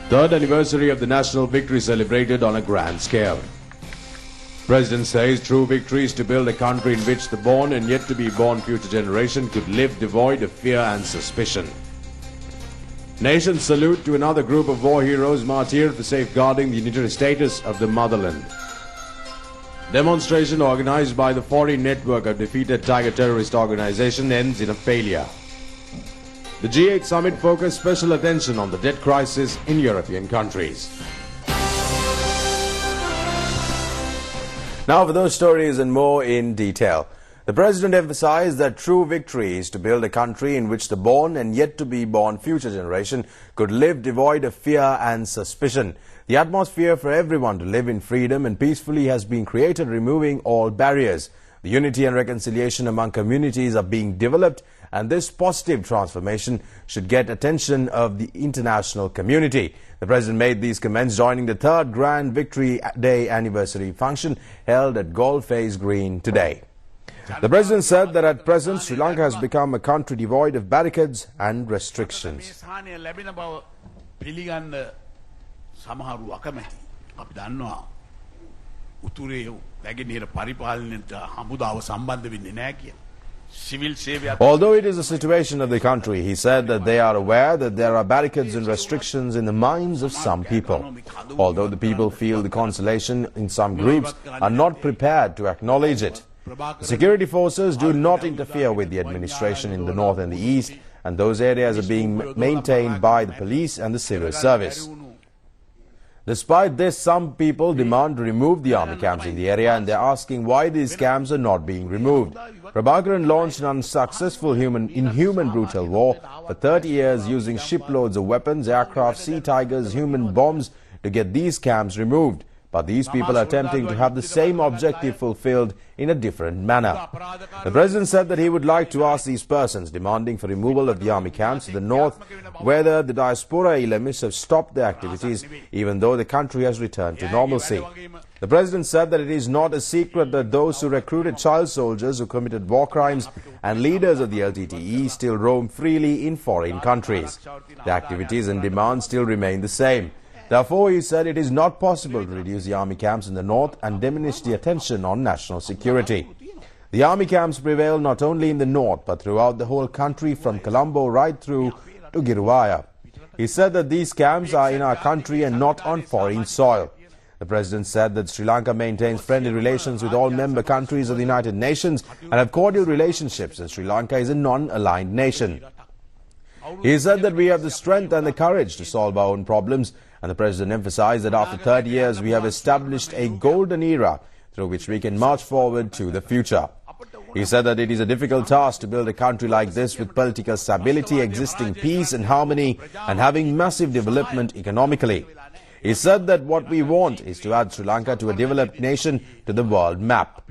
Third anniversary of the national victory celebrated on a grand scale. President says true victory is to build a country in which the born and yet to be born future generation could live devoid of fear and suspicion. Nation salute to another group of war heroes martyred for safeguarding the unitary status of the motherland. Demonstration organized by the foreign network of defeated Tiger terrorist organization ends in a failure. The G8 summit focused special attention on the debt crisis in European countries. Now for those stories and more in detail. The President emphasized that true victory is to build a country in which the born and yet to be born future generation could live devoid of fear and suspicion. The atmosphere for everyone to live in freedom and peacefully has been created, removing all barriers. The unity and reconciliation among communities are being developed, and this positive transformation should get attention of the international community. The President made these comments joining the third Grand Victory Day anniversary function held at Goldface Green today. The President said that at present Sri Lanka has become a country devoid of barricades and restrictions. Although it is a situation of the country, he said that they are aware that there are barricades and restrictions in the minds of some people. Although the people feel the consolation in some groups are not prepared to acknowledge it. The security forces do not interfere with the administration in the north and the east, and those areas are being maintained by the police and the civil service. Despite this, some people demand to remove the army camps in the area, and they are asking why these camps are not being removed. Prabhakaran launched an unsuccessful inhuman brutal war for 30 years using shiploads of weapons, aircraft, sea tigers, human bombs to get these camps removed. But these people are attempting to have the same objective fulfilled in a different manner. The President said that he would like to ask these persons demanding for removal of the army camps in the north whether the diaspora elemists have stopped their activities even though the country has returned to normalcy. The President said that it is not a secret that those who recruited child soldiers who committed war crimes and leaders of the LTTE still roam freely in foreign countries. The activities and demands still remain the same. Therefore, he said it is not possible to reduce the army camps in the north and diminish the attention on national security. The army camps prevail not only in the north but throughout the whole country from Colombo right through to Giruvaya. He said that these camps are in our country and not on foreign soil. The President said that Sri Lanka maintains friendly relations with all member countries of the United Nations and have cordial relationships, and Sri Lanka is a non-aligned nation. He said that we have the strength and the courage to solve our own problems, and the President emphasized that after 30 years we have established a golden era through which we can march forward to the future. He said that it is a difficult task to build a country like this with political stability, existing peace and harmony, and having massive development economically. He said that what we want is to add Sri Lanka to a developed nation to the world map.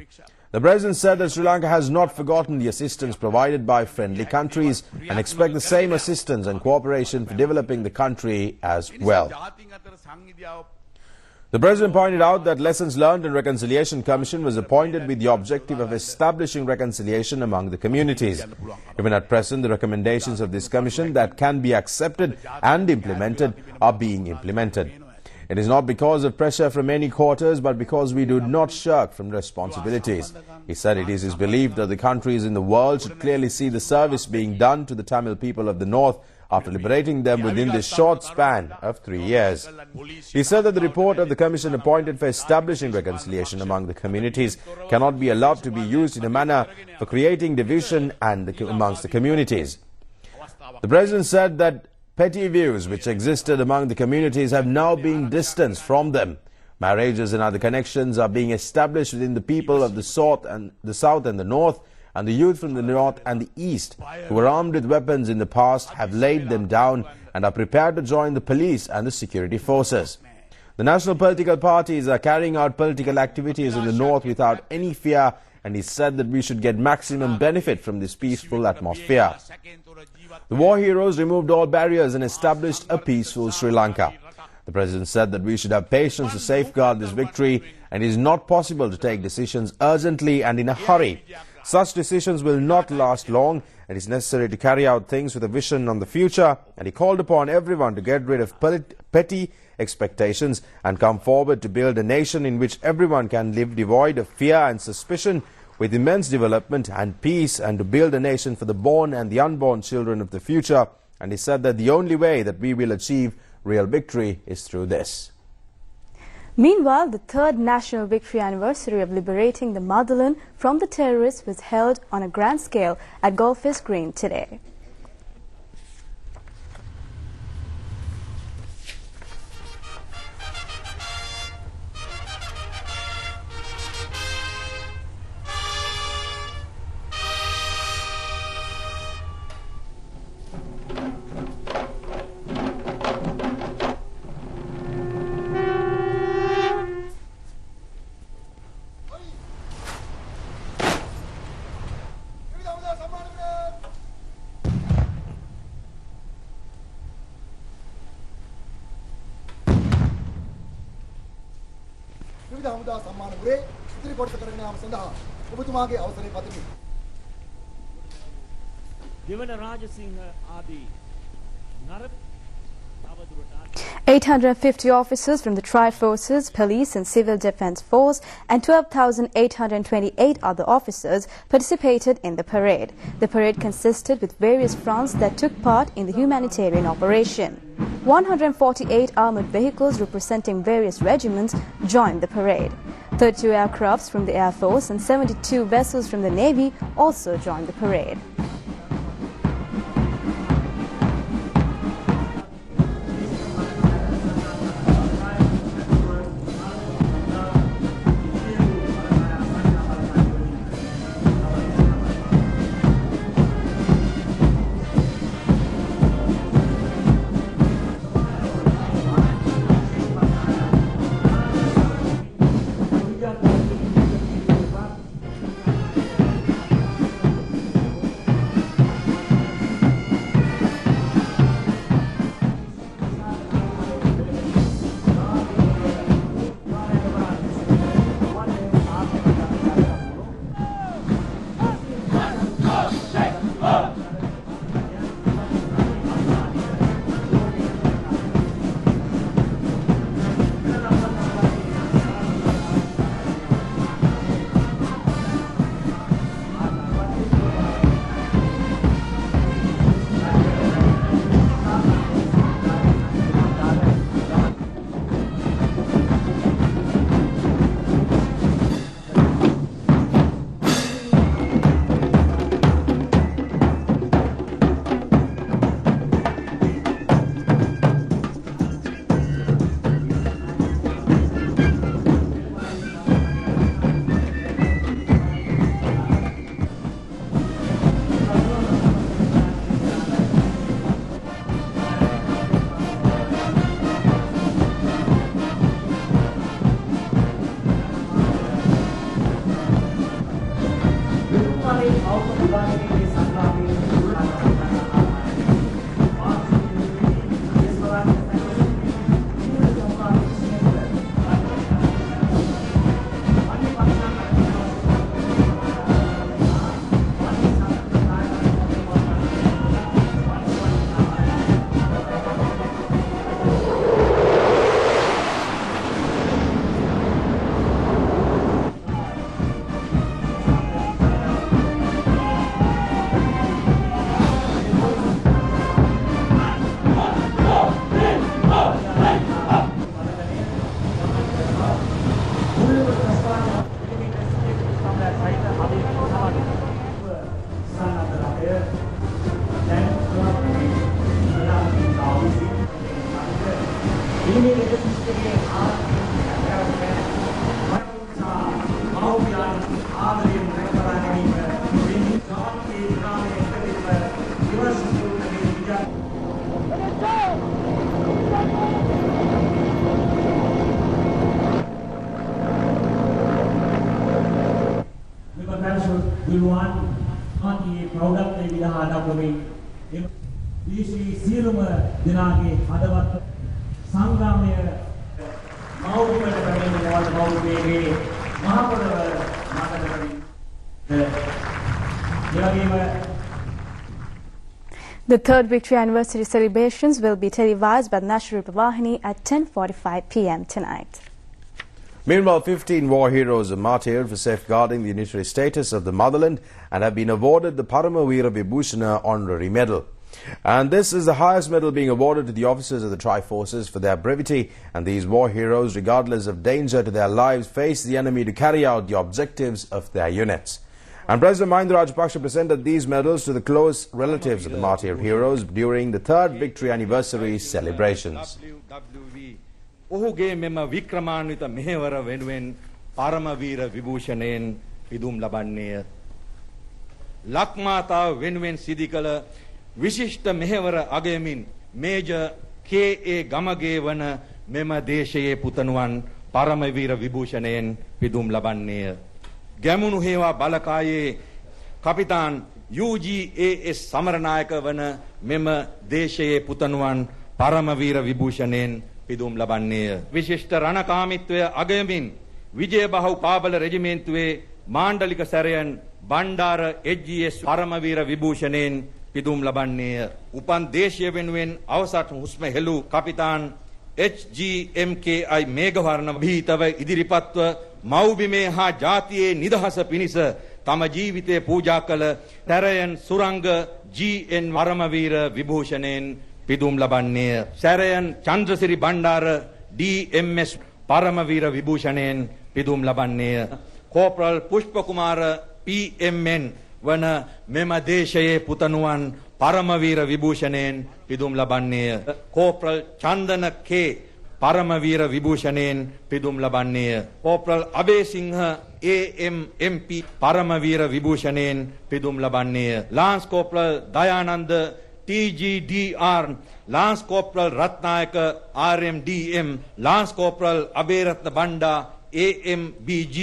The President said that Sri Lanka has not forgotten the assistance provided by friendly countries and expect the same assistance and cooperation for developing the country as well. The President pointed out that Lessons Learned and Reconciliation Commission was appointed with the objective of establishing reconciliation among the communities. Even at present, the recommendations of this commission that can be accepted and implemented are being implemented. It is not because of pressure from any quarters, but because we do not shirk from responsibilities. He said it is his belief that the countries in the world should clearly see the service being done to the Tamil people of the north after liberating them within this short span of 3 years. He said that the report of the commission appointed for establishing reconciliation among the communities cannot be allowed to be used in a manner for creating division amongst the communities. The President said that petty views which existed among the communities have now been distanced from them. Marriages and other connections are being established within the people of the south and the north, and the youth from the north and the east who were armed with weapons in the past have laid them down and are prepared to join the police and the security forces. The national political parties are carrying out political activities in the north without any fear, and he said that we should get maximum benefit from this peaceful atmosphere. The war heroes removed all barriers and established a peaceful Sri Lanka. The President said that we should have patience to safeguard this victory, and it is not possible to take decisions urgently and in a hurry. Such decisions will not last long. It is necessary to carry out things with a vision on the future, and he called upon everyone to get rid of petty expectations and come forward to build a nation in which everyone can live devoid of fear and suspicion, with immense development and peace, and to build a nation for the born and the unborn children of the future. And he said that the only way that we will achieve real victory is through this. Meanwhile, the third national victory anniversary of liberating the motherland from the terrorists was held on a grand scale at Golfers Green today. දෙවන රාජසිංහ ආදී 850 officers from the Triad Forces, Police and Civil Defence Force and 12,828 other officers participated in the parade. The parade consisted with various fronts that took part in the humanitarian operation. 148 armoured vehicles representing various regiments joined the parade. 32 aircrafts from the Air Force and 72 vessels from the Navy also joined the parade. The third victory anniversary celebrations will be televised by the National Rupavahini at 10:45 p.m. tonight. Meanwhile, 15 war heroes are martyred for safeguarding the unitary status of the motherland and have been awarded the Paramavira Vibhushana honorary medal. And this is the highest medal being awarded to the officers of the Tri-Forces for their bravery. And these war heroes, regardless of danger to their lives, face the enemy to carry out the objectives of their units. And President Mahinda Rajapaksa presented these medals to the close relatives of the martyred heroes during the third victory anniversary celebrations. ඔහුගේ මෙම වික්‍රමාන්විත මෙහෙවර වෙනුවෙන් පරමවීර විභූෂණයෙන් පිදුම් ලබන්නේය. ලක්මාතාව වෙනුවෙන් සිදි කළ විශිෂ්ට මෙහෙවර අගයමින් major K. A.. Gamage වන මෙම දේශයේ පුතණුවන් පරමවීර විභූෂණයෙන් පිදුම් ලබන්නේය. ගැමුණු හේවා බලකායේ කපිතාන් යූ.ජී.ඒ.එස්. සමරනායක වන මෙම දේශයේ පුතණුවන් පරමවීර විභූෂණයෙන් පිදුම් ලබන්නේය. විශිෂ්ට රණකාමීත්වය අගයමින් විජයබහු පාබල රෙජිමේන්තුවේ මාණ්ඩලික සැරයන් බණ්ඩාර එච්.ජී.එස්. පරමවීර විභූෂණයෙන් පිදුම් ලබන්නේය. උපන් දේශය වෙනුවෙන් අවසත් හුස්ම හෙළු කපිතාන් එච්.ජී.එම්.කේ.අයි. මේඝවර්ණ භීතව ඉදිරිපත්ව මව්බිමේ හා ජාතියේ නිදහස පිණිස තම ජීවිතය පූජා කළ සැරයන් සුරංග ජී.එන්. පරමවීර විභූෂණයෙන් පිදුම් ලබන්නේය. සැරයන් චන්ද්‍රසිරි බණ්ඩාර ඩී.එම්.එස්. පරමවීර විභූෂණයෙන් පිදුම් ලබන්නේය. කෝපරල් පුෂ්පකුමාර පී.එම්.එන්. වන මෙම දේශයේ පුතණුවන් පරමවීර විභූෂණයෙන් පිදුම් ලබන්නේය. කෝපරල් චන්දන කේ. පරමවීර විභූෂණයෙන් පිදුම් ලබන්නේය. කෝපරල් අබේසිංහ ඒ.එම්.එම්.පී. පරමවීර විභූෂණයෙන් පිදුම් ලබන්නේය. Lance කෝපරල් Dayananda TGDR, Lance Corporal Ratnayaka RMDM, Lance Corporal Aberatna Banda AMBG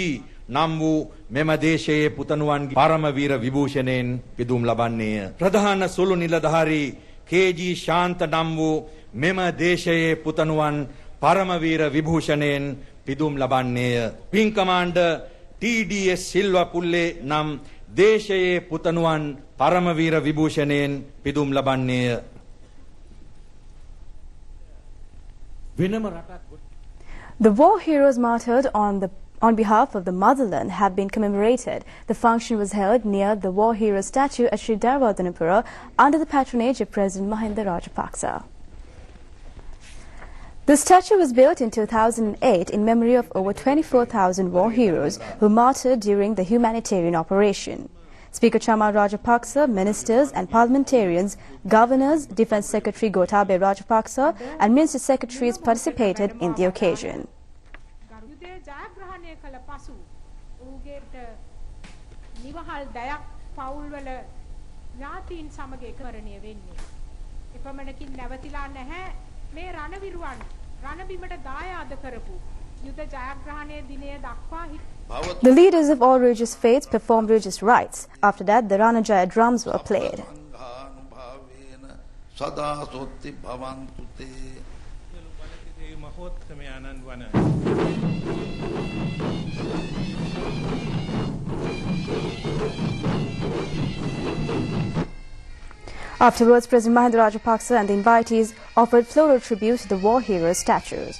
නම් වූ මෙම දේශයේ පුතණුවන්ගේ පරමවීර විභූෂණයෙන් පිදුම් ලබන්නේය. ප්‍රධාන සුළු නිලධාරී KG ශාන්ත නම් වූ මෙම දේශයේ පුතණුවන් පරමවීර විභූෂණයෙන් පිදුම් ලබන්නේය. විං කමාන්ඩර් TDS සිල්වා පුල්ලේ නම් දේශයේ පුතණුවන් පරමවීර විභූෂණයෙන් පිදුම් ලබන්නේය. The war heroes martyred on behalf of the motherland have been commemorated. The function was held near the war hero statue at Sri Darwadanapura under the patronage of President Mahinda Rajapaksa. The statue was built in 2008 in memory of over 24,000 war heroes who martyred during the humanitarian operation. Speaker Chaman Rajapaksa, ministers and parliamentarians, governors, Defence Secretary Gotabe Rajapaksa and Minister Secretaries participated in the occasion. The leaders of all religious faiths performed religious rites. After that, the Ranajaya drums were played. Afterwards, President Mahinda Rajapaksa and the invitees offered floral tribute to the war heroes' statues.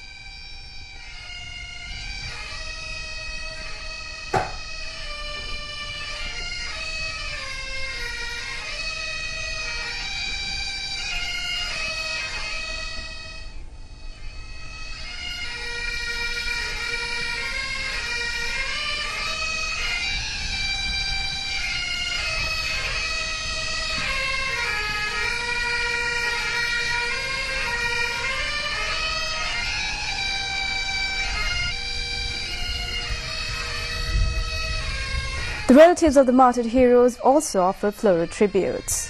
The relatives of the martyred heroes also offered floral tributes.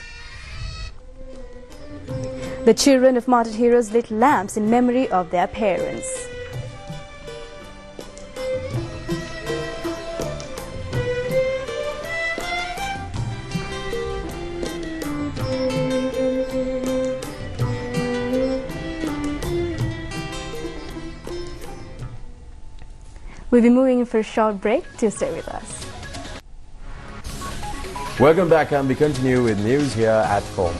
The children of martyred heroes lit lamps in memory of their parents. We'll be moving in for a short break. Do stay with us. Welcome back, and we continue with news here at home.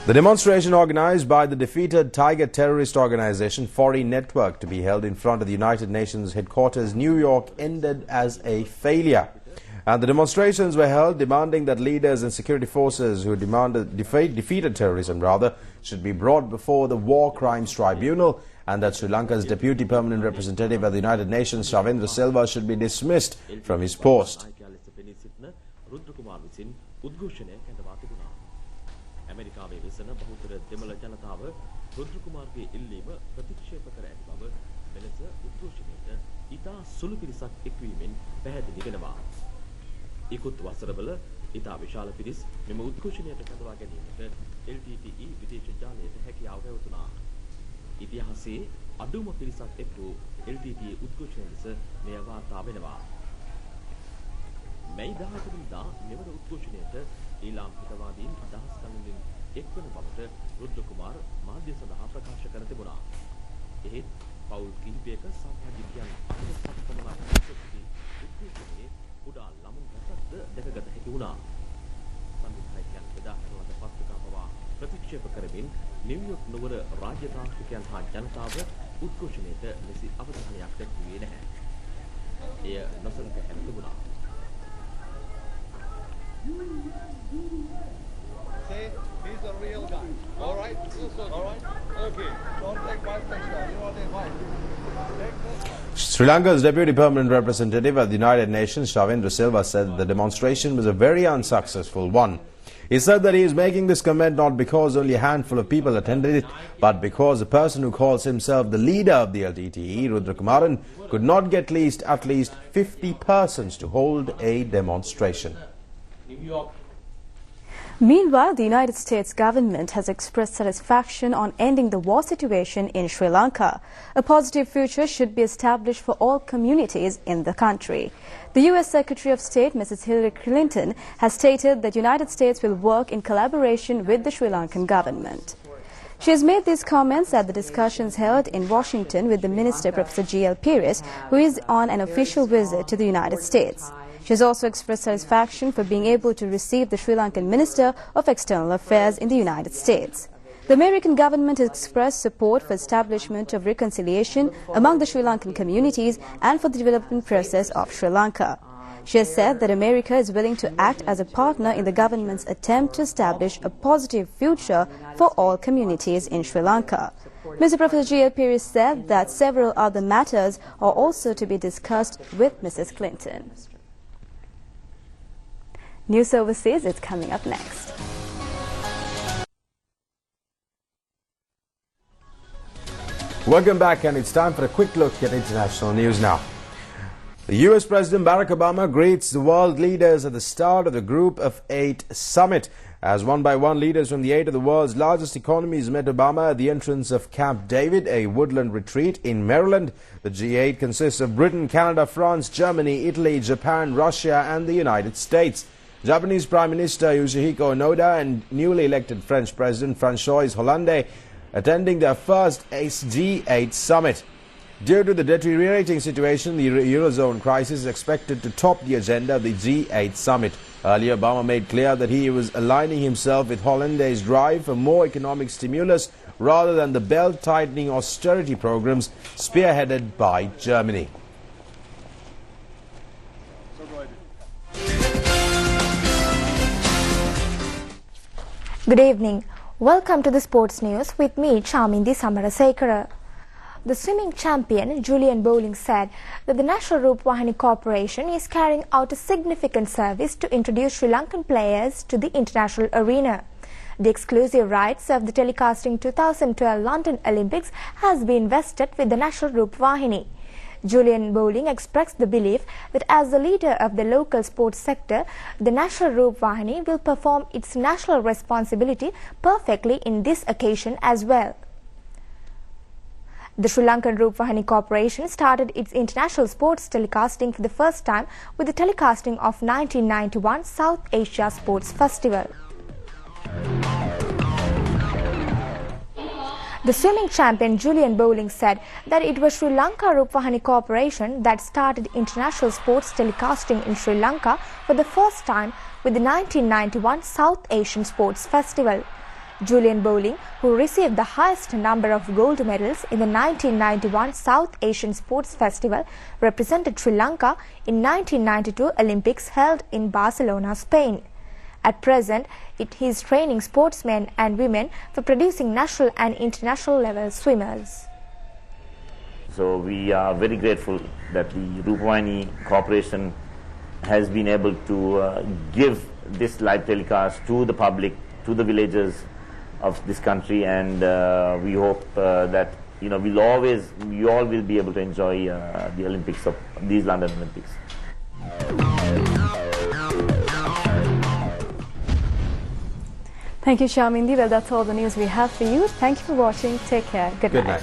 The demonstration organized by the defeated Tiger terrorist organization Foreign Network to be held in front of the United Nations headquarters, New York, ended as a failure. And the demonstrations were held demanding that leaders and security forces who defeated terrorism should be brought before the War Crimes Tribunal, and that Sri Lanka's Deputy Permanent Representative at the United Nations, Shavendra Silva, should be dismissed from his post. ඉකුත් වසරවල ඉතා විශාල පිරිස් මෙම උද්ඝෝෂණයට කැඳවා ගැනීමට LTTE විදේශ ජාලයට හැකියාව පැවතුණා. ඉතිහාසයේ අඩුම පිරිසක් එක් වූ LTTE උද්ඝෝෂණය ලෙස මෙය වාර්තා වෙනවා. මැයි 18 වෙනිදා මෙවර උද්ඝෝෂණයට ඊළාම් හිතවාදීන් දහස් ගණනින් එක්වන බවට රුද්‍ර කුමාර් මාධ්‍ය සඳහා ප්‍රකාශ කර තිබුණා. එහෙත් පවුල් කිහිපයක සහභාගීත්වයන් අතට පමණක් උද්ඝෝෂණයේ කුඩා ළමුන් රැසක්ද දැකගත හැකි වුණා. සංවිධායකයන් බෙදා හරින ලද පත්‍රිකා පවා ප්‍රතික්ෂේප කරමින් නිව්යෝර්ක් නුවර රාජ්‍ය තාන්ත්‍රිකයන් හා ජනතාව උද්ඝෝෂණයට ලෙස අවධානයක් දැක්වුවේ නැහැ. එය නොසලක හැර තිබුණා. Say he's a real guy. All right? All right? Okay. Don't take my picture. You want to invite. Sri Lanka's Deputy Permanent Representative at the United Nations, Shavendra Silva, said the demonstration was a very unsuccessful one. He said that he is making this comment not because only a handful of people attended it, but because the person who calls himself the leader of the LTTE, Rudra Kumaran, could not get at least 50 persons to hold a demonstration. Meanwhile, the United States government has expressed satisfaction on ending the war situation in Sri Lanka. A positive future should be established for all communities in the country. The U.S. Secretary of State, Mrs. Hillary Clinton, has stated that the United States will work in collaboration with the Sri Lankan government. She has made these comments at the discussions held in Washington with the Minister, Professor G.L. Pires, who is on an official visit to the United States. She has also expressed satisfaction for being able to receive the Sri Lankan Minister of External Affairs in the United States. The American government has expressed support for establishment of reconciliation among the Sri Lankan communities and for the development process of Sri Lanka. She has said that America is willing to act as a partner in the government's attempt to establish a positive future for all communities in Sri Lanka. Mr. Professor G.L. Pires said that several other matters are also to be discussed with Mrs. Clinton. News Overseas is coming up next. Welcome back, and it's time for a quick look at international news now. The US President Barack Obama greets the world leaders at the start of the Group of 8 summit. As one by one leaders from the 8 of the world's largest economies met Obama at the entrance of Camp David, a woodland retreat in Maryland. The G8 consists of Britain, Canada, France, Germany, Italy, Japan, Russia and the United States. Japanese Prime Minister Yoshihiko Noda and newly elected French President François Hollande attending their first G8 summit. Due to the deteriorating situation, the Eurozone crisis is expected to top the agenda of the G8 summit. Earlier, Obama made clear that he was aligning himself with Hollande's drive for more economic stimulus rather than the belt-tightening austerity programs spearheaded by Germany. Good evening. Welcome to the sports news with me, Chamindi Samarasekara. The swimming champion Julian Bowling said that the National Rupavahini Corporation is carrying out a significant service to introduce Sri Lankan players to the international arena. The exclusive rights of the telecasting 2012 London Olympics has been vested with the National Rupavahini. Julian Bowling expressed the belief that as the leader of the local sports sector, the National Rupavahini will perform its national responsibility perfectly in this occasion as well. The Sri Lankan Rupavahini Corporation started its international sports telecasting for the first time with the telecasting of 1991 South Asia Sports Festival. The swimming champion Julian Bowling said that it was Sri Lanka Rupavahini Corporation that started international sports telecasting in Sri Lanka for the first time with the 1991 South Asian Sports Festival. Julian Bowling, who received the highest number of gold medals in the 1991 South Asian Sports Festival, represented Sri Lanka in 1992 Olympics held in Barcelona, Spain. At present, it is training sportsmen and women for producing national and international level swimmers. So we are very grateful that the Rupavahini Corporation has been able to give this live telecast to the public, to the villagers of this country, and we hope that you all will be able to enjoy the Olympics of these London Olympics. Thank you, Shamindi. Well, that's all the news we have for you. Thank you for watching. Take care. Good night.